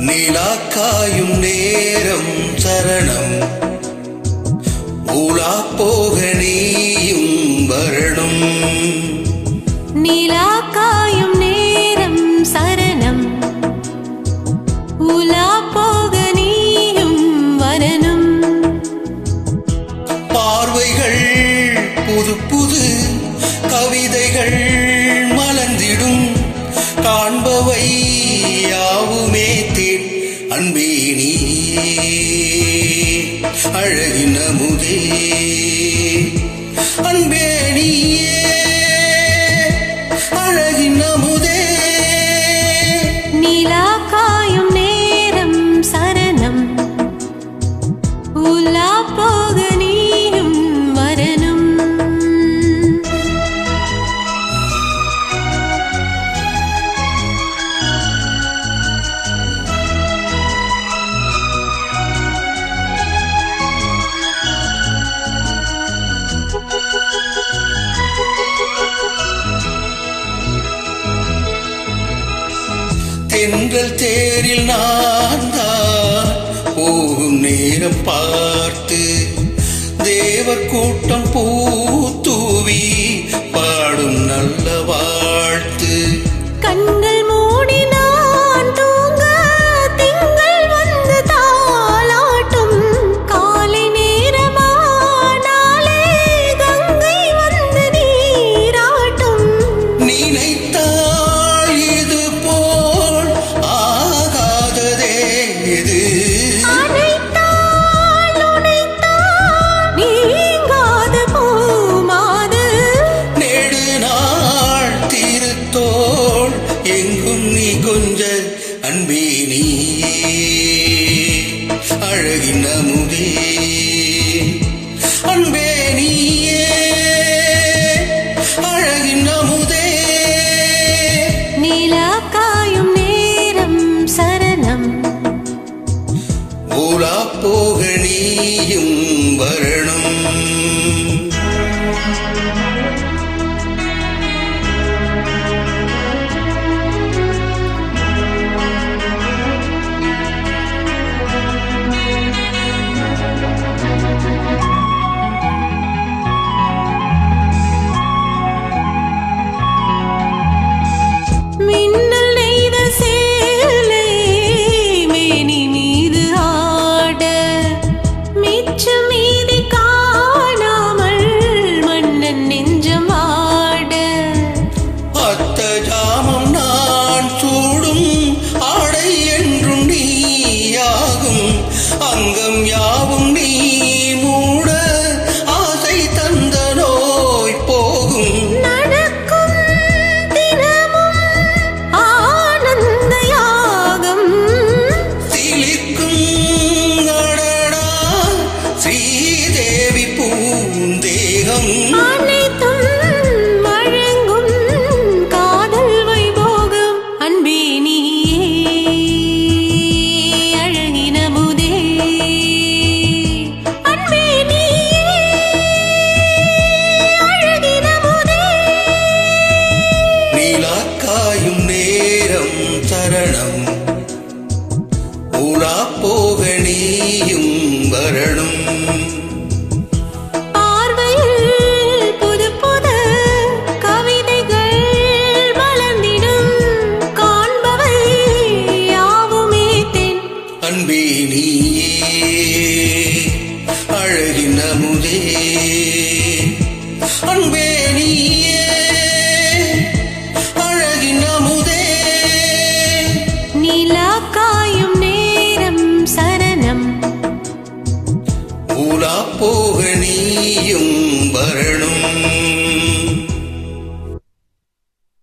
நிலாக்காயும் நேரம் சரணம் ஊலா போக நீயும் வரணும். நிலாக்காயும் நேரம் சரணம் ஊலா போக நீயும் வரணும். பார்வைகள் புது புது கவிதைகள் மலர்ந்திடும் காண்பவை யாவுமே தேன் அன்பே நீயே அழகின் அமுதே அன்பே நீயே அழகின் அமுதே. நிலாக்காயும் நேரம் சரணம் ஊலா போக நீயும் வரணும். தென்றல் தேரில் நான் தான் போகும் நேரம் பார்த்து தேவர் கூட்டம் பூத்தூவி பாடும் நல்ல வாழ்த்து. கண்கள் மூடி நான் தூங்க திங்கள் வந்து தாலாட்டும் காலை நேரமானாலே கங்கை வந்து நீராட்டும். நினைத்தால் இது போல் ஆகாததே இது அனைத்தால் உனைத்தான் நீங்காத பூமாது. நெடு நாள் திருத்தோள் எங்கும் நீ கொஞ்ச அன்பே நீயே அழகின் அமுதே அன்பே நீயே அழகின் அமுதே. நிலாக்காயும் நேரம் சரணம் ஊலா போக நீயும் வரணும். மின்னல் நெய்த சேலை மேனி மீது ஆட மிச்சம் மீதி காணாமல் மன்னன் நெஞ்சம் ஆட. அத்த ஜாமம் நான் சூடும் ஆடை என்றும் நீயாகும் அங்கம் யாவும் நீ மூட ஆசை தந்த நோய் போகும். நடக்கும் தினமும் ஆனந்த யாகம் திலிக்கும் அடடா ஸ்ரீதேவி பூந்தேகம். அனைத்தும் வழங்கும் காதல் வைபோகம் அன்பே நீயே அழகின் அமுதே அன்பே நீயே அழகின் அமுதே. நீலாக்காயும் நேரம் சரணம் ஊலா போக நீயும் வரணும். பார்வையில் புது புது கவிதைகள் மலர்ந்திடும் காண்பவை யாவுமே தென் அன்பே நீயே அழகின் அமுதே அன்பே நீயே அழகின் அமுதே. நிலாக்காயும் நேரம் சரணம் ஊலா போக நீயும்